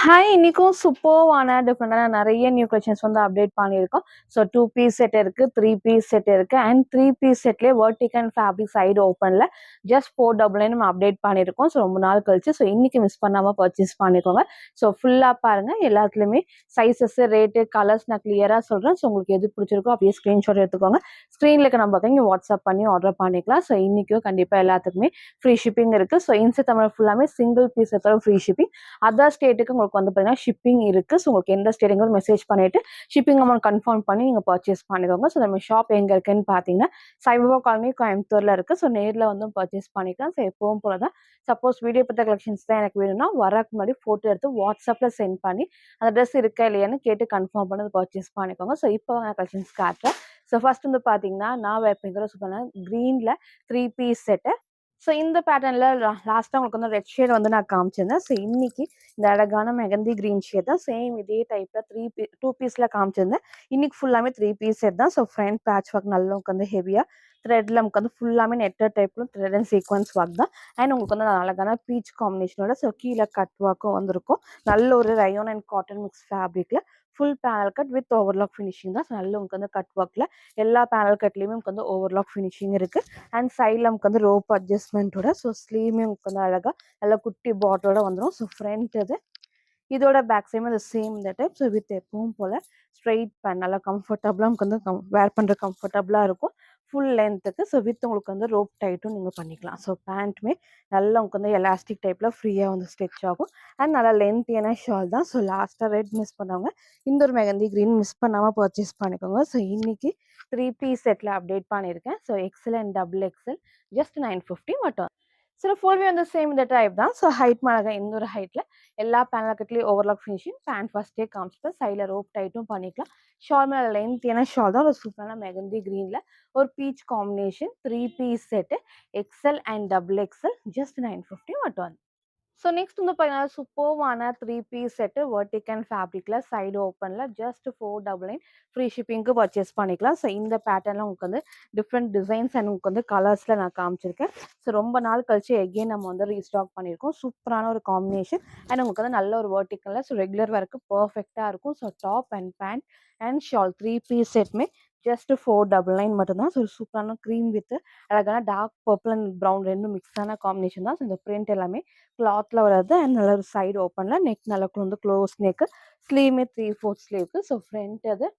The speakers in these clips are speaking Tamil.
ஹாய்! இன்னைக்கும் சூப்பர்வான டிஃபரெண்டான நெறைய நியூ கலெக்ஷன்ஸ் வந்து அப்டேட் பண்ணியிருக்கோம். ஸோ 2 பீஸ் செட் இருக்கு, 3 பீஸ் செட் இருக்கு அண்ட் 3 பீஸ் செட்லயே வெர்டிகல் ஃபேப்ரிக் சைடு ஓப்பன்ல ஜஸ்ட் 499 நம்ம அப்டேட் பண்ணியிருக்கோம். ஸோ ரொம்ப நாள் கழிச்சு. ஸோ இன்னைக்கு மிஸ் பண்ணாம பர்ச்சேஸ் பண்ணிக்கோங்க. ஸோ ஃபுல்லா பாருங்க. எல்லாத்துலயுமே சைஸஸ், ரேட்டு, கலர்ஸ் நான் கிளியரா சொல்றேன். ஸோ உங்களுக்கு எது பிடிச்சிருக்கோ அப்படியே ஸ்கிரீன்ஷாட் எடுத்துக்கோங்க. ஸ்க்ரீன்ல இருக்க நம்பருக்கு நீங்க வாட்ஸ்அப் பண்ணி ஆர்டர் பண்ணிக்கலாம். ஸோ இன்னைக்கும் கண்டிப்பா எல்லாத்துக்குமே ஃப்ரீ ஷிப்பிங் இருக்கு. ஸோ இன்ஸ்டா தமிழ் ஃபுல்லாமே சிங்கிள் பீஸ் எடுத்தாலும் ஃப்ரீ ஷிப்பிங். அதர் ஸ்டேட்டுக்கு உங்களுக்கு வந்து பார்த்தீங்கன்னா ஷிப்பிங் இருக்கு. ஸோ உங்களுக்கு எந்த ஸ்டேட்டுங்கிறது மெசேஜ் பண்ணிட்டு ஷிப்பிங் அமௌண்ட் கன்ஃபார்ம் பண்ணி நீங்கள் பர்ச்சேஸ் பண்ணிக்கோங்க. ஸோ நம்ம ஷாப் எங்கே இருக்குன்னு பார்த்தீங்கன்னா சைபா காலனி கோயம்புத்தூர்ல இருக்கு. ஸோ நேரில் வந்து பர்ச்சேஸ் பண்ணிக்கலாம். ஸோ எப்பவும் போல தான். சப்போஸ் வீடியோ பற்ற கலெக்ஷன்ஸ் தான் எனக்கு வேணும்னா வரக்கு முன்னாடி ஃபோட்டோ எடுத்து வாட்ஸ்அப்பில் சென்ட் பண்ணி அந்த ட்ரெஸ் இருக்கா இல்லையான்னு கேட்டு கன்ஃபார்ம் பண்ணி பர்ச்சேஸ் பண்ணிக்கோங்க. ஸோ இப்போ நான் கலெக்ஷன்ஸ் காட்டுறேன். ஸோ ஃபர்ஸ்ட் வந்து பார்த்தீங்கன்னா நான் வேப்பிங்கிற சூப்பரான க்ரீனில் 3 பீஸ் செட்டு. ஸோ இந்த பேட்டர்ன்ல லாஸ்ட்டாக உங்களுக்கு வந்து ரெட் ஷேட் வந்து நான் காமிச்சிருந்தேன். ஸோ இன்னைக்கு இந்த அழகான மெகந்தி கிரீன் ஷேட் தான் சேம் இதே டைப்ல 2 பீஸ்ல காமிச்சிருந்தேன். இன்னைக்கு ஃபுல்லாமே 3 பீஸ் செட் தான். ஸோ ஃப்ரண்ட் பேட்ச் ஒர்க் நல்லா வந்து ஹெவியா த்ரெட்ல நமக்கு வந்து ஃபுல்லாமே நெட்டர் டைப்லும் த்ரெட் அண்ட் சீக்வன்ஸ் ஒர்க் தான். அண்ட் உங்களுக்கு வந்து அழகான பீச் காம்பினேஷனோட ஸோ கீழே கட் ஒர்க்கும் வந்திருக்கும். நல்ல ஒரு ரயோன் அண்ட் காட்டன் மிக்ஸ் ஃபேப்ரிக்ல full panel cut with overlock finishing தான். ஸோ நல்ல உங்களுக்கு வந்து கட் ஒர்க்ல எல்லா பேனல் கட்லயுமே உங்களுக்கு வந்து ஓவர்லாக் ஃபினிஷிங் இருக்கு. அண்ட் சைடில் நமக்கு வந்து ரோப் அட்ஜஸ்ட்மெண்ட்டோட ஸோ ஸ்லீவுமே உங்களுக்கு வந்து அழகாக நல்லா குட்டி பாட்டோட வந்துடும். ஸோ ஃப்ரண்ட் இது இதோட பேக் சைடும் அது சேம் இந்த டைப். ஸோ வித் எப்பவும் போல் ஸ்ட்ரெயிட் பேண்ட் நல்லா கம்ஃபர்டபுளாக நமக்கு வந்து வேர் பண்ணுற கம்ஃபர்டபுளாக இருக்கும் ஃபுல் லென்த்துக்கு. ஸோ வித் உங்களுக்கு வந்து ரோப் டைட்டும் நீங்கள் பண்ணிக்கலாம். ஸோ பேண்ட்டுமே நல்லா உங்களுக்கு வந்து எலாஸ்டிக் டைப்பில் ஃப்ரீயாக வந்து ஸ்டிச் ஆகும். அண்ட் நல்லா லென்த்தியான ஷால் தான். ஸோ லாஸ்ட்டாக ரெட் மிஸ் பண்ணவங்க இந்த ஒரு மெகந்தி க்ரீன் மிஸ் பண்ணாமல் பர்ச்சேஸ் பண்ணிக்கோங்க. ஸோ இன்னைக்கு 3 பீஸ் செட்டில் அப்டேட் பண்ணியிருக்கேன். So XL and double XL just 950 மட்டும். ஸோ ஃபுல்வே வந்து சேம் இந்த டைப் தான். ஸோ ஹைட் மாடக இந்த ஒரு ஹைட்டில் எல்லா பேனல் கட்லேயும் ஓவர்லாக் ஃபினிஷிங் பேண்ட் ஃபஸ்ட்டே காமிச்சிட்டு சைடில் ரோப் டைட்டும் பண்ணிக்கலாம். ஷால் மேலே லென்த்தியான ஷால் தான். ஒரு சூப்பரான மெகந்தி க்ரீனில் ஒரு peach combination 3 piece set XL and double XL just 950 மட்டும். ஸோ நெக்ஸ்ட் வந்து பார்த்தீங்கன்னா சூப்பர்வான 3 பீஸ் செட்டு வெர்டிகல் ஃபேப்ரிக்ல சைடு ஓப்பனில் ஜஸ்ட் 499 ஃப்ரீ ஷிப்பிங்க்கு பர்ச்சேஸ் பண்ணிக்கலாம். ஸோ இந்த பேட்டர்னில் உங்களுக்கு வந்து டிஃப்ரெண்ட் டிசைன்ஸ் அண்ட் உங்களுக்கு வந்து கலர்ஸில் நான் காமிச்சிருக்கேன். ஸோ ரொம்ப நாள் கழிச்சு எகெயின் நம்ம வந்து ரீஸ்டாக் பண்ணியிருக்கோம். சூப்பரான ஒரு காம்பினேஷன் அண்ட் உங்களுக்கு வந்து நல்ல ஒரு வெர்டிக்கலில் ஸோ ரெகுலர் ஒர்க்கு பர்ஃபெக்டாக இருக்கும். So top and pant and shawl 3 piece செட்டுமே ஜஸ்ட் 499 மட்டும்தான். ஸோ சூப்பரான க்ரீம் வித் அழகான டார்க் பர்பிள் அண்ட் ப்ரௌன் ரெண்டும் மிக்ஸான காம்பினேஷன் தான். ஸோ இந்த பிரிண்ட் எல்லாமே கிளாத்ல வராது அண்ட் நல்ல ஒரு சைடு ஓப்பன்ல நெக் நல்லா வந்து க்ளோஸ் நெக் ஸ்லீவ்மே 3/4 ஸ்லீவ்க்கு. ஸோ ஃப்ரண்ட் அது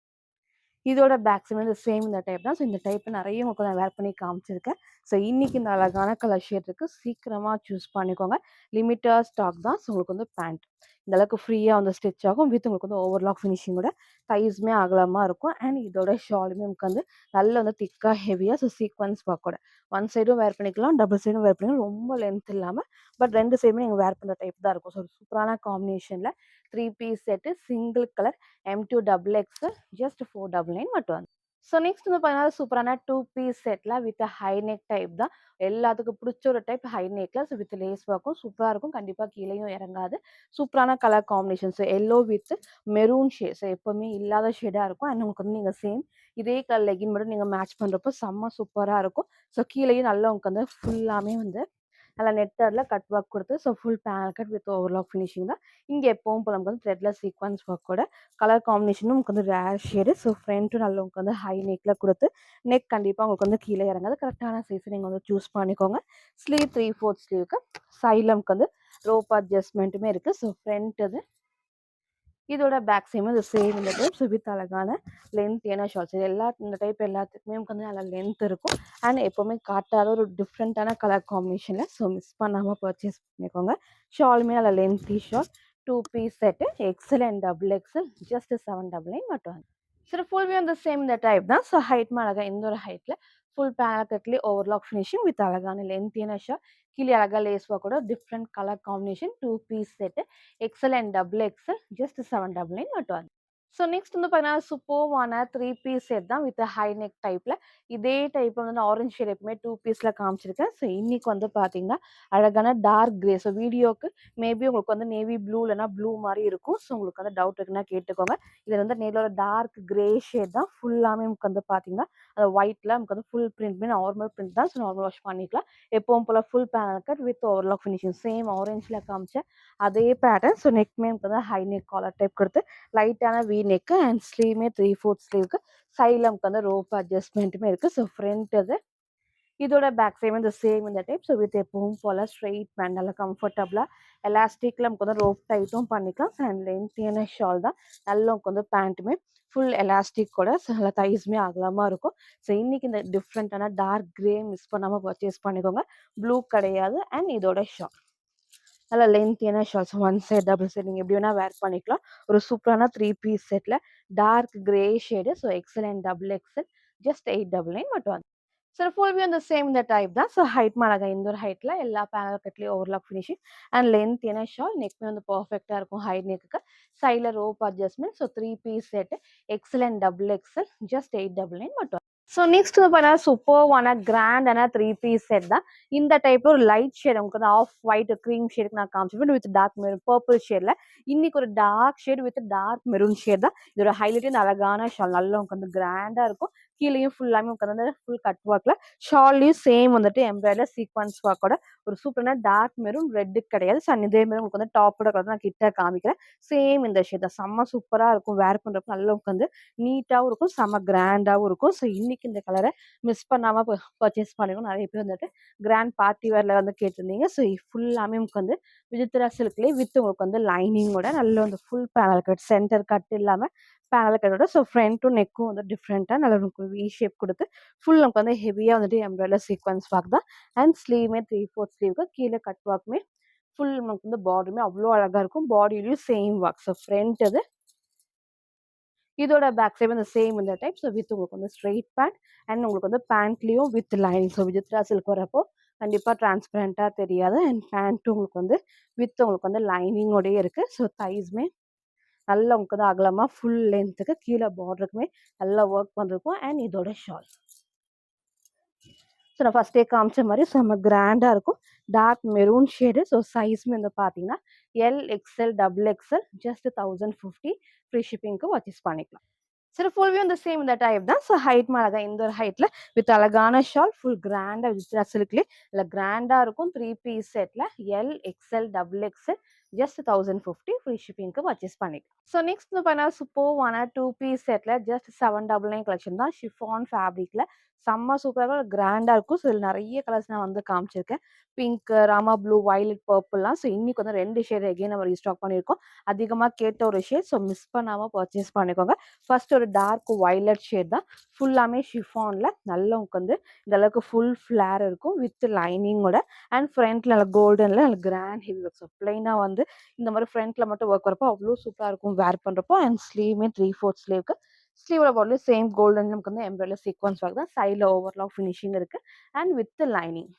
இதோட பேக் வந்து சேம் இந்த டைப் தான். ஸோ இந்த டைப் நிறைய உங்களுக்கு நான் வேர் பண்ணி காமிச்சிருக்கேன். ஸோ இன்னைக்கு இந்த அழகான கலர் ஷேட் இருக்கு. சீக்கிரமா சூஸ் பண்ணிக்கோங்க. லிமிட்டட் ஸ்டாக் தான். ஸோ உங்களுக்கு வந்து பேண்ட் இந்த அளவுக்கு ஃப்ரீயாக வந்து ஸ்டிச் ஆகும் வித் உங்களுக்கு வந்து ஓவர்லாக் ஃபினிஷிங்கோட தைஸ்மே அகலமாக இருக்கும். அண்ட் இதோட ஷாலுமே உங்களுக்கு வந்து நல்ல வந்து திக்காக ஹெவியாக ஸோ சீக்வன்ஸ் ஒர்க்கோட ஒன் சைடும் வேர் பண்ணிக்கலாம், டபுள் சைடும் வேர் பண்ணிக்கலாம். ரொம்ப லென்த் இல்லாமல் பட் ரெண்டு சைடுமே நீங்கள் வேர் பண்ணுற டைப் தான் இருக்கும். ஸோ சூப்பரான காம்பினேஷனில் 3 piece set single colour M2 double XL just 499 மட்டும். ஸோ நெக்ஸ்ட் வந்து பார்த்தீங்கன்னா சூப்பரான 2 பீஸ் செட்டில் வித் ஹை நெக் டைப் தான். எல்லாத்துக்கும் பிடிச்ச ஒரு டைப் ஹை நெக்கில் ஸோ வித் லேஸ் ஒர்க்கும் சூப்பராக இருக்கும். கண்டிப்பாக கீழேயும் இறங்காது. சூப்பரான colour combination. So yellow with maroon shade. So எப்போவுமே இல்லாத ஷேடாக இருக்கும். அண்ட் உங்களுக்கு வந்து நீங்கள் சேம் இதே கலர் லெகின் மட்டும் நீங்கள் மேட்ச் பண்ணுறப்போ செம்ம சூப்பராக இருக்கும். ஸோ கீழேயும் நல்லா உங்களுக்கு வந்து ஃபுல்லாமே வந்து நல்லா நெட்டரில் கட் ஒர்க் கொடுத்து so full panel cut with overlock finishing தான். இங்கே எப்பவும் போல நமக்கு வந்து த்ரெட்ல சீக்வன்ஸ் ஒர்க்கோட கலர் காம்பினேஷனும் உங்களுக்கு வந்து ரேர் ஷேடு. ஸோ ஃப்ரண்ட்டும் நல்லா உங்களுக்கு வந்து ஹை நெக்கில் கொடுத்து நெக் கண்டிப்பாக உங்களுக்கு வந்து கீழே இறங்காது. கரெக்டான சைஸ் நீங்கள் வந்து சூஸ் பண்ணிக்கோங்க. ஸ்லீவ் 3/4 ஸ்லீவுக்கு சைடில் நமக்கு வந்து ரோப் அட்ஜஸ்ட்மெண்ட்டுமே இருக்குது. ஸோ ஃப்ரண்ட் இது இதோட பேக் சைடும் இது சேம் இந்த டைப். ஸோ வித் அழகான லென்த்தியான ஷார்ட்ஸ் இது இந்த டைப் எல்லாத்துக்குமே நமக்கு வந்து நல்லா லென்த் இருக்கும். அண்ட் எப்போவுமே காட்டாத ஒரு டிஃப்ரெண்ட்டான கலர் காம்பினேஷனில் ஸோ மிஸ் பண்ணாமல் பர்ச்சேஸ் பண்ணிக்கோங்க. ஷாலுமே நல்லா lengthy short 2 piece set XL and double XL just 799 மட்டும். சரி ஃபுல்வே வந்து சேம் இந்த டைப் தான். ஸோ ஹைட் அழகாக இந்த ஒரு ஹைட்டில் ஃபுல் பேனல் கட்லேயே ஓவர்லாக் ஃபினிஷிங் வித் அழகான லென்த்தியான ஷார்ட் கீழே அழகாக லேஸ் ஒர்க்கோட different colour combination 2 piece set XL and double XL just 799 மட்டும். ஸோ நெக்ஸ்ட் வந்து பார்த்தீங்கன்னா சூப்பர்வான 3 பீஸ் செட் தான் வித் ஹை நெக் டைப்பில். இதே டைப் வந்து ஆரஞ்சு ஷேட் எப்பவுமே 2 பீஸில் காமிச்சிருக்கேன். ஸோ இன்னைக்கு வந்து பார்த்தீங்கன்னா அழகான டார்க் கிரே. ஸோ வீடியோக்கு மேபி உங்களுக்கு வந்து நேவி ப்ளூ இல்லைனா ப்ளூ மாதிரி இருக்கும். ஸோ உங்களுக்கு வந்து டவுட் இருக்குன்னா கேட்டுக்கோங்க. இது வந்து நேரோட டார்க் கிரே ஷேட் தான். ஃபுல்லாமே உங்களுக்கு வந்து பார்த்தீங்கன்னா அது ஒயிட்ல நமக்கு வந்து ஃபுல் பிரிண்ட்மே நார்மல் பிரிண்ட் தான். ஸோ நார்மல் வாஷ் பண்ணிக்கலாம். எப்பவும் போல full panel cut with overlock finishing same ஆரஞ்சில் காமிச்ச அதே பேட்டர்ன். ஸோ நெக்மே நமக்கு வந்து ஹை நெக் காலர் டைப் கொடுத்து லைட்டான வி நெக்கு அண்ட் ஸ்லீவ்மே 3/4 ஸ்லீவ்க்கு சைடில் நமக்கு வந்து ரோப் அட்ஜஸ்ட்மெண்ட்டுமே இருக்குது. ஸோ ஃப்ரண்ட் இது இதோட பேக் சைடு இந்த சேம் இந்த டைப். ஸோ வித் எப்பவும் போல் ஸ்ட்ரெயிட் பேண்ட் நல்லா கம்ஃபர்டபுளாக எலாஸ்டிக்கில் நமக்கு வந்து ரோப் டைட்டும் பண்ணிக்கலாம். அண்ட் லென்த்தியான ஷால் தான். நல்லா நமக்கு வந்து பேண்ட்டுமே ஃபுல் எலாஸ்டிக்கோட நல்லா தைஸ்மே அகலமாக இருக்கும். ஸோ இன்றைக்கி இந்த டிஃப்ரெண்ட்டான டார்க் க்ரே மிஸ் பண்ணாமல் பர்ச்சேஸ் பண்ணிக்கோங்க. ப்ளூ கிடையாது. அண்ட் இதோட ஷால் நல்லா லென்த்தியான shawls one side double side நீங்கள் எப்படி வேணால் வேர் பண்ணிக்கலாம். ஒரு சூப்பரான 3 பீஸ் செட்டில் dark grey shade. So XL and double XL just 899 மட்டும். ஸோ ஃபுல் வியூ அந்த சேம் இந்த டைப் தான். ஸோ ஹைட் மாடங்க இந்த ஒரு ஹைட்டில் எல்லா பேனல் கட்லேயும் ஓவர்லாக் ஃபினிஷிங் அண்ட் லென்த் என்ன ஷால் நெக்மே வந்து பர்ஃபெக்டாக இருக்கும். ஹைட் நெக்குக்கு சைடில் rope adjustment. So 3 piece set XL and double XL just 899 மட்டும். ஸோ நெக்ஸ்ட் வந்து பார்த்தீங்கன்னா சூப்பர்வான கிராண்டான 3 பீஸ் செட் தான். இந்த டைப்ல ஒரு லைட் ஷேட் உங்களுக்கு வந்து ஆஃப் ஒயிட் க்ரீம் ஷேடுக்கு நான் காமிச்சிருப்பேன் வித் டார்க் மெரூன் பர்பிள் ஷேட்ல. இன்னைக்கு ஒரு dark shade with dark maroon shade தான். இதோட ஹைலைட் இந்த அழகான ஷால் நல்லா உங்களுக்கு வந்து கிராண்டா இருக்கும். கீழேயும் ஃபுல்லாமே வந்து ஃபுல் கட் ஒர்க்ல ஷால்லையும் சேம் வந்துட்டு எம்ப்ராய்டர் சீக்வன்ஸ் ஒர்க்கோட ஒரு சூப்பரான டார்க் மெரூன் ரெட்டு கிடையாது. ஸோ இதே மாதிரி உங்களுக்கு வந்து டாப்போட கலர் நான் கிட்ட காமிக்கிறேன். சேம் இந்த ஷேட் தான். செம்ம சூப்பராக இருக்கும். வேர் பண்ணுறப்ப நல்லா உட்காந்து நீட்டாகவும் இருக்கும். செம்ம கிராண்டாகவும் இருக்கும். ஸோ இன்னைக்கு இந்த கலரை மிஸ் பண்ணாமல் பர்ச்சேஸ் பண்ணிக்கணும். நிறைய பேர் வந்துட்டு கிராண்ட் பார்ட்டி வேர்ல வந்து கேட்டிருந்தீங்க. ஸோ ஃபுல்லாமே உங்களுக்கு வந்து விஜித்ரா சில்க்லேயே வித் உங்களுக்கு வந்து லைனிங்கோட நல்ல வந்து full panel cut centre cut இல்லாமல் பேனல் கட்டோட. ஸோ ஃப்ரண்ட்டும் நெக்கும் வந்து டிஃப்ரெண்ட்டாக நல்ல உங்களுக்கு வி ஷேப் கொடுத்து ஃபுல் நமக்கு வந்து ஹெவியாக வந்துட்டு எம்ப்ராய்டர் சீக்வன்ஸ் ஒர்க் தான். அண்ட் ஸ்லீவ்மே 3/4 ஸ்லீவ்க்கு கீழே கட் ஒர்க்குமே ஃபுல் நமக்கு வந்து பாடியுமே அவ்வளோ அழகாக இருக்கும். பாடியிலையும் சேம் ஒர்க். ஸோ ஃப்ரண்ட் இது இதோட பேக் சைடு வந்து சேம் இந்த டைப். ஸோ வித் உங்களுக்கு வந்து ஸ்ட்ரெயிட் பேண்ட் அண்ட் உங்களுக்கு வந்து பேண்ட்லேயும் with lining. So Vichitra silk வரப்போ கண்டிப்பாக டிரான்ஸ்பரண்ட்டாக தெரியாது. அண்ட் பேண்ட்டும் உங்களுக்கு வந்து வித் உங்களுக்கு வந்து லைனிங்கோடயே இருக்குது. ஸோ தைஸ்மே நல்லா உங்களுக்கு வந்து அகலமாக ஃபுல் லென்த்துக்கு கீழே பார்டருக்குமே நல்லா ஒர்க் பண்ணிருக்கும். அண்ட் இதோட ஷால் ஸோ நான் ஃபஸ்ட்டே காமிச்ச மாதிரி செம்ம கிராண்டாக இருக்கும். Dark maroon shade. ஸோ சைஸ்மே வந்து பார்த்தீங்கன்னா L XL double XL just 1050 free ஷிப்பிங்க்கு பர்ச்சேஸ் பண்ணிக்கலாம். சரி ஃபுல் வியூ இந்த சேம் இந்த டைப் தான். ஸோ ஹைட் மேலே தான் இந்த ஒரு ஹைட்டில் வித் அழகான ஷால் ஃபுல் கிராண்டாக விஜித்ரா சில்க்லேயே இல்லை கிராண்டாக இருக்கும். 3 பீஸ் செட்டில் L XL double XL just 1050 free ஷிப்பிங்க்கு பர்ச்சேஸ் பண்ணிக்கலாம். ஸோ நெக்ஸ்ட் வந்து பார்த்தீங்கன்னா சூப்பர்வான 2 பீஸ் செட்டில் ஜஸ்ட் 799 கலெக்ஷன் தான். ஷிஃபான் ஃபேப்ரிக்கில் செம்ம சூப்பராக கிராண்டாக இருக்கும். ஸோ இதில் நிறைய கலர்ஸ் நான் வந்து காமிச்சிருக்கேன். பிங்க், ராமா ப்ளூ, வயலட், பர்பிள்லாம். ஸோ இன்னைக்கு வந்து 2 ஷேட் எகைன் நம்ம ரீஸ்டாக் பண்ணியிருக்கோம். அதிகமாக கேட்ட ஒரு ஷேட். ஸோ மிஸ் பண்ணாமல் பர்ச்சேஸ் பண்ணிக்கோங்க. ஃபர்ஸ்ட் ஒரு டார்க் வயலட் ஷேட் தான். ஃபுல்லாமே ஷிஃபானில் நல்லா உங்களுக்கு வந்து இந்த அளவுக்கு ஃபுல் ஃப்ளேர் இருக்கும் வித் லைனிங்கோட. அண்ட் ஃப்ரண்ட்ல நல்லா கோல்டனில் நல்லா கிராண்ட் ஹெவி ஒர்க். ஸோ பிளைனாக வந்து இந்த மாதிரி ஃப்ரண்ட்ல மட்டும் ஒர்க் வரப்போ அவ்வளோ சூப்பராக இருக்கும் வேர் பண்ணுறப்போ. அண்ட் ஸ்லீவ்மே 3/4 ஸ்லீவ்க்கு ஸ்லீவோட பாடியும் சேம் கோல்டன் நமக்கு வந்து எம்ப்ராய்டர் சீக்வன்ஸ் ஒர்க் தான். சைடில் ஓவர்லாக் ஃபினிஷிங் இருக்குது. அண்ட் வித் லைனிங்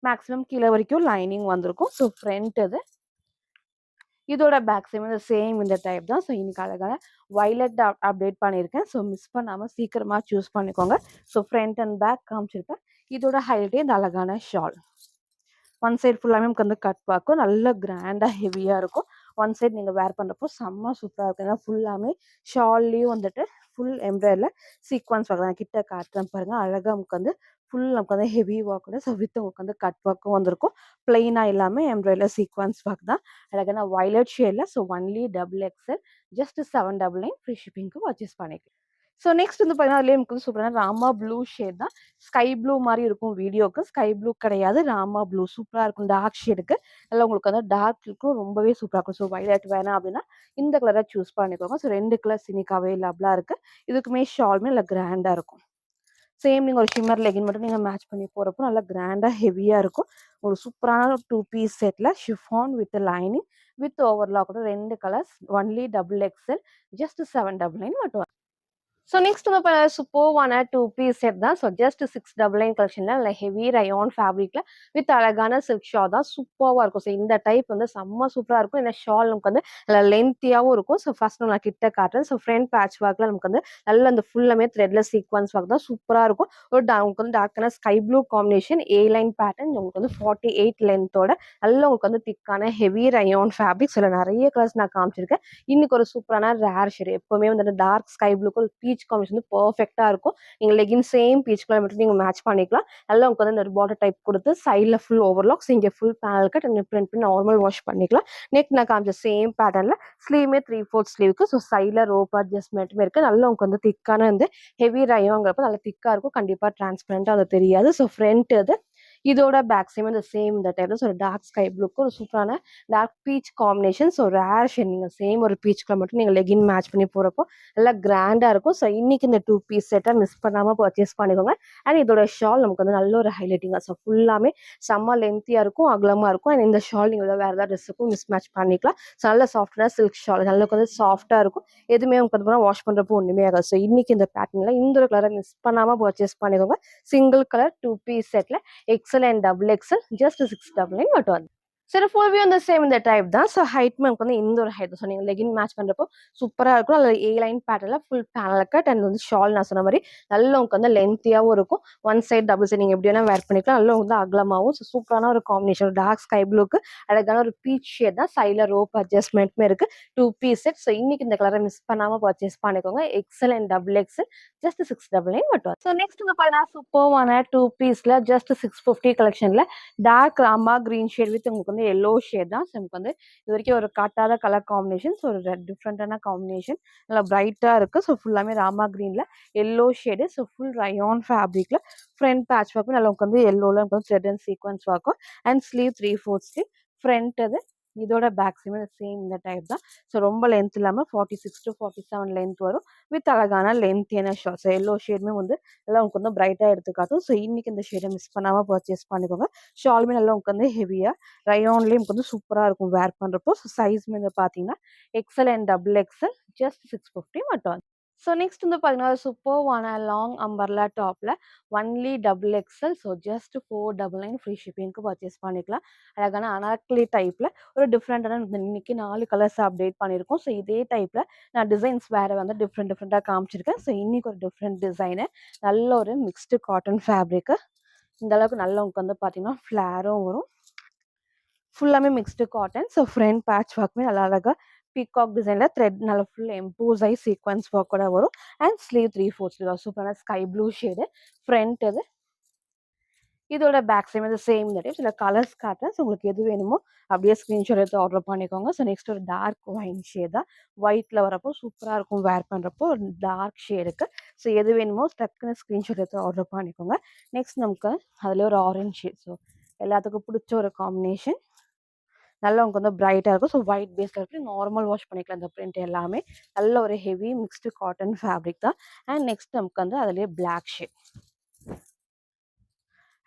மேக்ஸிமம் கீழே வரைக்கும் லைனிங் வந்திருக்கும். ஸோ ஃப்ரண்ட் இது இதோட பேக் சைடு வந்து சேம் இந்த டைப் தான். ஸோ இன்னைக்கு அழகான வயலட் அப்டேட் பண்ணியிருக்கேன். ஸோ மிஸ் பண்ணாமல் சீக்கிரமாக சூஸ் பண்ணிக்கோங்க. ஸோ ஃப்ரண்ட் அண்ட் பேக் காமிச்சிருக்கேன். இதோட ஹைலைட்டே இந்த அழகான ஷால். ஒன் சைட் ஃபுல்லாமே நமக்கு வந்து கட் பார்க்கும். நல்ல கிராண்டாக ஹெவியாக இருக்கும். ஒன் சைட் நீங்கள் வேர் பண்ணுறப்போ செம்ம சூப்பராக இருக்கும். ஏன்னா ஃபுல்லாமே ஷால்லையும் வந்துட்டு ஃபுல் எம்ப்ராய்டரில் சீக்வன்ஸ் ஒர்க் தான். கிட்ட காட்டுறேன் பாருங்கள். அழகாக நமக்கு வந்து ஃபுல் நமக்கு வந்து ஹெவி ஒர்க்கோட ஸோ வித் உங்களுக்கு வந்து கட் ஒர்க்கும் வந்திருக்கும். பிளெயினாக இல்லாமல் எம்ப்ராய்டரில் சீக்வன்ஸ் ஒர்க் தான். அழகான வயலட் ஷேடில். So only double XL just 799 free ஷிப்பிங்க்கு பர்ச்சேஸ் பண்ணிக்கலாம். ஸோ நெக்ஸ்ட் வந்து பார்த்தீங்கன்னா அதுலேயே நமக்கு வந்து சூப்பரான ராமா ப்ளூ ஷேட் தான். ஸ்கை ப்ளூ மாதிரி இருக்கும் வீடியோக்கு. ஸ்கை ப்ளூ கிடையாது, ராமா ப்ளூ சூப்பராக இருக்கும். டார்க் ஷேடுக்கு நல்லா உங்களுக்கு வந்து டார்க் இருக்கும். ரொம்பவே சூப்பராக இருக்கும். ஸோ வயலட் வேணாம் அப்படின்னா இந்த கலரை சூஸ் பண்ணிக்கோங்க. ஸோ 2 கலர்ஸ் இன்னைக்கு அவைலபிளாக இருக்குது. இதுக்குமே ஷால்மே நல்லா கிராண்டாக இருக்கும். சேம் நீங்கள் ஒரு ஷிம்மர் லெகின் மட்டும் நீங்கள் மேட்ச் பண்ணி போகிறப்போ நல்லா கிராண்டாக ஹெவியாக இருக்கும். ஒரு சூப்பரான 2 பீஸ் செட்டில் ஷிஃபான் வித் லைனிங் வித் ஓவர்லாக்கோட 2 colours only double XL just 799 மட்டும். ஸோ நெக்ஸ்ட் வந்து சூப்பர்வான 2 பீஸ் செட் தான். ஸோ ஜஸ்ட் 699 கலெக்ஷனில் நல்ல ஹெவி ரயான் ஃபேப்ரிக்கில் வித் அழகான சில்க் ஷால் தான். சூப்பராக இருக்கும். ஸோ இந்த டைப் வந்து செம்ம சூப்பராக இருக்கும். இந்த ஷால் நமக்கு வந்து நல்லா லென்த்தியாகவும் இருக்கும். ஸோ ஃபர்ஸ்ட் நான் கிட்ட காட்டுறேன். ஸோ ஃப்ரண்ட் பேட்ச் ஒர்க்கில் நமக்கு வந்து நல்ல அந்த ஃபுல்லாமே த்ரெட்ல சீக்வன்ஸ் ஒர்க் தான். சூப்பராக இருக்கும். ஒரு உங்களுக்கு வந்து டார்க்கான ஸ்கை ப்ளூ காம்பினேஷன் ஏ லைன் பேட்டர்ன் உங்களுக்கு வந்து 48 லென்த்தோட நல்லா உங்களுக்கு வந்து திக்கான ஹெவி ரயான் ஃபேப்ரிக். சில நிறைய கலர்ஸ் நான் காமிச்சிருக்கேன். இன்னைக்கு ஒரு சூப்பரான ரேர் ஷேட். எப்பவுமே வந்து டார்க் ஸ்கை ப்ளூக்கு பீச் காம்பினேஷன் வந்து பெர்ஃபெக்ட்டா இருக்கும். நீங்க லெகின் சேம் பீச் கலர் மட்டும் நீங்க மேட்ச் பண்ணிக்கலாம். நல்லா உங்களுக்கு வந்து இந்த பார்டர் டைப் கொடுத்து சைடுல ஃபுல் ஓவர்லாக், இங்க full panel cut and print பண்ணி நார்மல் வாஷ் பண்ணிக்கலாம். நெக் நான் காமிச்ச சேம் பேட்டர்ன்ல ஸ்லீவுமே 3/4 ஸ்லீவுக்கு. ஸோ சைடில் ரோப் அட்ஜஸ்ட்மெண்ட்டுமே இருக்குது. நல்லா உங்களுக்கு வந்து திக்கான வந்து ஹெவி ரயோங்கிறப்ப நல்லா திக்காக இருக்கும். கண்டிப்பாக டிரான்ஸ்பரண்ட்டாக அது தெரியாது. ஸோ ஃப்ரண்ட் இது இதோட பேக் சைம் இந்த சேம் இந்த டைப்ல ஸோ டார்க் ஸ்கை ப்ளூக்கு ஒரு சூப்பரான dark peach combination. So rare shade நீங்கள் சேம் ஒரு பீச் கலர் மட்டும் நீங்கள் லெகின் மேட்ச் பண்ணி போகிறப்போ நல்லா கிராண்டாக இருக்கும். ஸோ இன்னைக்கு இந்த 2 பீஸ் செட்டை மிஸ் பண்ணாமல் பர்ச்சேஸ் பண்ணிக்கோங்க. அண்ட் இதோட ஷால் நமக்கு வந்து நல்ல ஒரு ஹைலைட்டிங்காக ஸோ ஃபுல்லாமே செம்ம லென்த்தியாக இருக்கும், அகலமாக இருக்கும். அண்ட் இந்த ஷால் நீங்கள் வேறு ஏதாவது ட்ரெஸ்ஸுக்கும் மிஸ் மேட்ச் பண்ணிக்கலாம். ஸோ நல்ல சாஃப்டான சில்க் ஷால் நல்லா வந்து சாஃப்டாக இருக்கும். எதுவுமே உங்களுக்கு வந்து வாஷ் பண்ணுறப்போ ஒன்றுமே ஆகாது. ஸோ இன்னைக்கு இந்த பேட்டர்னில் இந்த ஒரு கலரை மிஸ் பண்ணாமல் பர்ச்சேஸ் பண்ணிக்கோங்க. சிங்கிள் கலர் 2 பீஸ் செட்டில் XL and double XL just 699 மட்டும் வந்து. சரி ஃபுல் வியூ இந்த சேம் இந்த டைப் தான். ஸோ ஹைட் நமக்கு வந்து இந்த ஒரு ஹைட் ஸோ நீங்கள் லெகின் மேட்ச் பண்ணுறப்போ சூப்பராக இருக்கும். அதில் ஏ லைன் பேட்டர்ல ஃபுல் பேனல் கட் அண்ட் வந்து ஷால் நான் சொன்ன மாதிரி நல்ல உங்களுக்கு வந்து லென்த்தியாகவும் இருக்கும். ஒன் சைட் டபுள் சைட் நீங்கள் எப்படி வேணால் வேர் பண்ணிக்கலாம். நல்ல வந்து அகலமாகவும் ஸோ சூப்பரான ஒரு காம்பினேஷன். டார்க் ஸ்கை ப்ளூக்கு அழகான ஒரு பீச் ஷேட் தான். சைடில் ரோப் அட்ஜஸ்ட்மெண்ட்டுமே இருக்குது. 2 பீஸ் செட். ஸோ இன்னைக்கு இந்த கலரை மிஸ் பண்ணாமல் பர்ச்சேஸ் பண்ணிக்கோங்க. XL and double XL just 699 மட்டும். ஸோ நெக்ஸ்ட் வந்து பார்த்தீங்கன்னா சூப்பரான 2 பீஸில் ஜஸ்ட் 650 கலெக்ஷனில் dark Rama green shade with உங்களுக்கு வந்து எல்லோ ஷேட் தான். ஸோ நமக்கு வந்து இது வரைக்கும் ஒரு காட்டாத கலர் காம்பினேஷன். ஸோ ஒரு டிஃப்ரெண்டான காம்பினேஷன் நல்லா பிரைட்டாக இருக்குது. ஸோ ஃபுல்லாமே ராமா கிரீனில் yellow shade. So full rayon ஃபேப்ரிக்ல ஃப்ரண்ட் பேட்ச் ஒர்க்கும் நல்லா உங்களுக்கு வந்து எல்லோவில் நமக்கு வந்து த்ரெட் அண்ட் சீக்வன்ஸ் ஒர்க்கும் அண்ட் ஸ்லீவ் 3/4 ஸ்லீவ். ஃப்ரண்ட் அது இதோட பேக் சைமே சேம் இந்த டைப் தான். ஸோ ரொம்ப லென்த் இல்லாமல் 46 to 47 லென்த் வரும் வித் அழகான லென்த்தியான ஷார்ட். ஸோ எல்லோ ஷேடுமே வந்து எல்லாம் உங்களுக்கு வந்து பிரைட்டாக எடுத்துக்காட்டும். ஸோ இன்னைக்கு இந்த ஷேடை மிஸ் பண்ணாமல் பர்ச்சேஸ் பண்ணிக்கோங்க. ஷாலுமே நல்லா உங்களுக்கு வந்து ஹெவியாக ரயோன்லேயும் உங்களுக்கு வந்து சூப்பராக இருக்கும் வேர் பண்ணுறப்போ. ஸோ சைஸ்மே வந்து பார்த்தீங்கன்னா XL and double XL just 650 மட்டும். ஸோ நெக்ஸ்ட் வந்து பார்த்தீங்கன்னா சூப்பர்வான லாங் அம்பர்லா டாப்பில் only double XL. So just 499 free ஷிப்பிங்க்கு பர்ச்சேஸ் பண்ணிக்கலாம். அழகான அனார்கலி டைப்பில் ஒரு டிஃப்ரெண்டான இன்னைக்கு 4 கலர்ஸ் அப்டேட் பண்ணியிருக்கோம். ஸோ இதே டைப்பில் நான் டிசைன்ஸ் வேறு வந்து டிஃப்ரெண்டாக காமிச்சிருக்கேன். ஸோ இன்னைக்கு ஒரு டிஃப்ரெண்ட் டிசைனு நல்ல ஒரு மிக்ஸ்டு காட்டன் ஃபேப்ரிக்கு. இந்த அளவுக்கு நல்ல உங்களுக்கு வந்து பார்த்தீங்கன்னா ஃப்ளாரும் வரும். ஃபுல்லாமே mixed cotton. So front patch ஒர்க்குமே நல்லா அழகாக பீகாக் டிசைனில் த்ரெட் நல்லா ஃபுல் எம்போஸ் ஆகி சீக்வன்ஸ் ஒர்க்கோட வரும். அண்ட் ஸ்லீவ் 3/4 ஸ்லீவ் சூப்பரான ஸ்கை ப்ளூ ஷேடு. ஃப்ரண்ட் இது இதோட பேக் சைடு வந்து சேம் இந்த டைப் சில கலர்ஸ் காட்டுறேன். ஸோ உங்களுக்கு எது வேணுமோ அப்படியே ஸ்க்ரீன்ஷாட் எடுத்து ஆர்டர் பண்ணிக்கோங்க. ஸோ நெக்ஸ்ட் ஒரு டார்க் ஒயின் ஷேட் தான். ஒயிட்டில் வரப்போ சூப்பராக இருக்கும் வேர் பண்ணுறப்போ ஒரு டார்க் ஷேடுக்கு. ஸோ எது வேணுமோ டக்குன்னு ஸ்க்ரீன்ஷாட் எடுத்து ஆர்டர் பண்ணிக்கோங்க. நெக்ஸ்ட் நமக்கு அதில் ஒரு ஆரஞ்ச் ஷேட். ஸோ எல்லாத்துக்கும் பிடிச்ச ஒரு காம்பினேஷன். நல்லா உங்களுக்கு வந்து பிரைட்டாக இருக்கும். ஸோ ஒயிட் பேஸில் இருக்கு. நார்மல் வாஷ் பண்ணிக்கலாம். இந்த பிரிண்ட் எல்லாமே நல்ல ஒரு ஹெவி மிக்ஸ்டு காட்டன் ஃபேப்ரிக் தான். அண்ட் நெக்ஸ்ட் நமக்கு வந்து அதிலே பிளாக் ஷேட்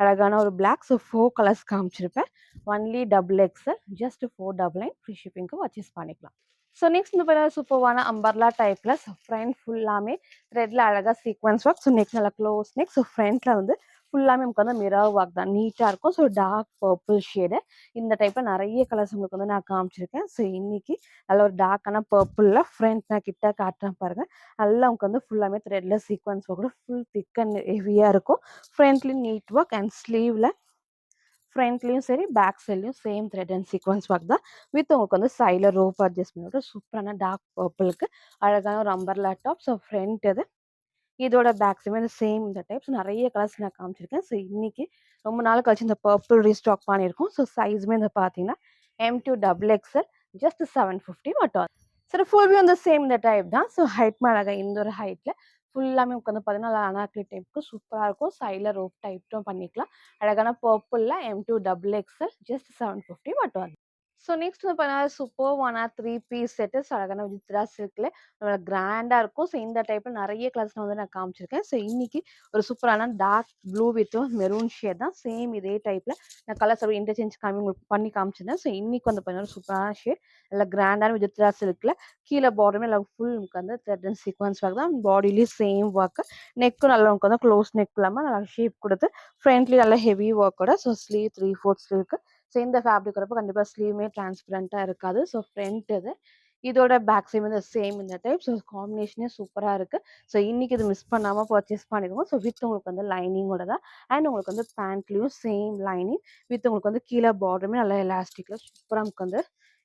அழகான ஒரு பிளாக். ஸோ 4 கலர்ஸ் காமிச்சிருப்பேன். Only double XL just 499 free ஷிப்பிங்க்கு பர்ச்சேஸ் பண்ணிக்கலாம். ஸோ நெக்ஸ்ட் இந்த பேர் சூப்பர்வான அம்பர்லா டைப்ல ஸோ ஃப்ரண்ட் ஃபுல்லாமே த்ரெட்ல அழகாக சீக்வன்ஸ் ஒர்க். ஸோ நெக் நல்லா க்ளோஸ் நெக். ஸோ ஃப்ரண்ட்ல வந்து ஃபுல்லாமே நமக்கு வந்து மிரர் ஒர்க் தான் நீட்டாக இருக்கும். ஸோ டார்க் பர்பிள் ஷேடு இந்த டைப்பில் நிறைய கலர்ஸ் உங்களுக்கு வந்து நான் காமிச்சிருக்கேன். ஸோ இன்னைக்கு நல்ல ஒரு டார்க்கான பர்பிளில் ஃப்ரண்ட் நான் கிட்ட காட்டுறேன் பாருங்கள். நல்லா உங்களுக்கு வந்து ஃபுல்லாமே த்ரெட்ல சீக்வன்ஸ் ஒர்க் கூட ஃபுல் திக் அண்ட் ஹெவியாக இருக்கும். ஃப்ரண்ட்லேயும் நீட் ஒர்க் அண்ட் ஸ்லீவில் ஃப்ரண்ட்லேயும் சரி பேக் சைட்லையும் same thread and sequins work தான் வித் உங்களுக்கு வந்து சைடில் ரோப் அட்ஜஸ்ட்மெண்ட் சூப்பரான டார்க் பர்பிளுக்கு அழகான ஒரு அம்பர்லா டாப். ஸோ ஃப்ரண்ட் இது இதோட பேக் சைடுமே சேம் இந்த டைப்ஸ் நிறைய கலர்ஸ் நான் காமிச்சிருக்கேன். ஸோ இன்னைக்கு ரொம்ப நாள் கழிச்சு இந்த பர்பிள் ரீஸ்டாக் பண்ணியிருக்கோம். ஸோ சைஸுமே இந்த பார்த்தீங்கன்னா M2 டபுள் எக்ஸல் ஜஸ்ட் 750 மட்டும். சரி ஃபுல் வியூ வந்து சேம் இந்த டைப் தான். ஸோ ஹைட் அழகாக இந்த ஒரு ஹைட்டில் ஃபுல்லாமே உட்காந்து பார்த்தீங்கன்னா அனார்கலி டைப்புக்கு சூப்பராக இருக்கும். சைடில் ரோப் டைப்டும் பண்ணிக்கலாம். அழகான பர்பிளில் M2 டபுள் எக்ஸல் ஜஸ்ட் 750 மட்டும். ஸோ நெக்ஸ்ட் வந்து பார்த்தீங்கன்னா சூப்பர்வான 3 பீஸ் செட்டு அழகான வித்ரா சில்க்ல நம்மளோட கிராண்டாக இருக்கும். ஸோ இந்த டைப்பில் நிறைய கலர்ஸ் வந்து நான் காமிச்சிருக்கேன். ஸோ இன்னைக்கு ஒரு சூப்பரான டார்க் ப்ளூ வித்தும் மெரூன் ஷேட் தான். சேம் இதே டைப்பில் நான் கலர்ஸ் அப்படி இன்டர்சேஞ்ச் உங்களுக்கு பண்ணி காமிச்சிருந்தேன். ஸோ இன்னைக்கு வந்து பார்த்தீங்கன்னா சூப்பரான ஷேட் நல்லா கிராண்டான வித்ரா சில்க்ல கீழே பார்டருமே நல்லா ஃபுல் நமக்கு வந்து த்ரெட் அண்ட் சீக்வன்ஸ் ஒர்க் தான். பாடியிலேயும் சேம் ஒர்க். நெக்கும் நல்லா நமக்கு வந்து க்ளோஸ் நெக் இல்லாமல் நல்லா ஷேப் கொடுத்து ஃப்ரண்ட்லேயும் நல்லா ஹெவி ஒர்க்கோட. ஸோ ஸ்லீவ் 3/4 ஸ்லீவ்க்கு ஸோ இந்த ஃபேப்ரிக் வரப்போ கண்டிப்பாக ஸ்லீவுமே டிரான்ஸ்பரண்ட்டாக இருக்காது. ஸோ ஃப்ரண்ட் இது இதோட பேக் சைடு வந்து சேம் இந்த டைப். ஸோ காம்பினேஷனே சூப்பராக இருக்குது. ஸோ இன்னைக்கு இது மிஸ் பண்ணாமல் பர்ச்சேஸ் பண்ணிக்கோங்க. ஸோ வித் உங்களுக்கு வந்து லைனிங்கோட தான். அண்ட் உங்களுக்கு வந்து பேண்ட்லேயும் சேம் லைனிங் வித் உங்களுக்கு வந்து கீழே பார்டருமே நல்லா எலாஸ்டிக்கில் சூப்பராக நமக்கு வந்து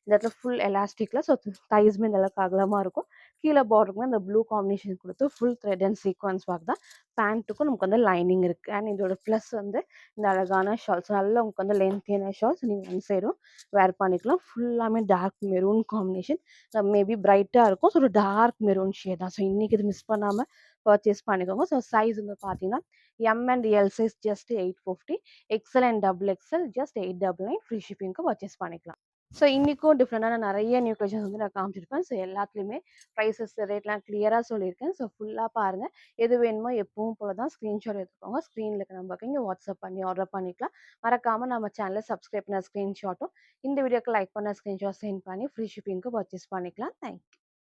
இந்த இடத்துல ஃபுல் எலாஸ்டிக்ல. ஸோ தைஸ்மே இந்த அளவுக்கு அகலமாக இருக்கும். கீழே பார்டருக்குமே இந்த ப்ளூ காம்பினேஷன் கொடுத்து full thread and sequins work தான். பேண்ட்டுக்கும் நமக்கு வந்து லைனிங் இருக்குது. அண்ட் இதோட ப்ளஸ் வந்து இந்த அழகான ஷால்ஸ், நல்லா உங்களுக்கு வந்து லென்த்தியான ஷால்ஸ் நீங்கள் ஒன் சைடும் வேர் பண்ணிக்கலாம். ஃபுல்லாமே டார்க் மெரூன் காம்பினேஷன், மேபி பிரைட்டாக இருக்கும். ஸோ ஒரு டார்க் மெரூன் ஷேட் தான். ஸோ இன்றைக்கி இது மிஸ் பண்ணாமல் பர்ச்சேஸ் பண்ணிக்கோங்க. ஸோ சைஸ் வந்து பார்த்தீங்கன்னா M and L size just 850, XL and double XL just 899, free ஷிப்பிங்க்கு பர்ச்சேஸ் பண்ணிக்கலாம். ஸோ இன்றைக்கும் டிஃப்ரெண்டான நிறைய நியூ கலெக்ஷன்ஸ் வந்து நான் காமிச்சிருப்பேன். ஸோ எல்லாத்துலேயுமே ப்ரைஸஸ் ரேட்லாம் கிளியராக சொல்லியிருக்கேன். ஸோ ஃபுல்லாக பாருங்கள். எது வேணுமோ எப்பவும் போல தான் ஸ்க்ரீன்ஷாட் எடுத்துக்கோங்க. ஸ்க்ரீனில் இருக்க நம்பருக்கு இங்கே வாட்ஸ்அப் பண்ணி ஆர்டர் பண்ணிக்கலாம். மறக்காமல் நம்ம சேனலை சப்ஸ்கிரைப் பண்ண ஸ்க்ரீன்ஷாட்டும், இந்த வீடியோக்கு லைக் பண்ண ஸ்க்ரீன்ஷாட் சென்ட் பண்ணி ஃப்ரீ ஷிப்பிங்க்கு பர்ச்சேஸ் பண்ணிக்கலாம். தேங்க்யூ.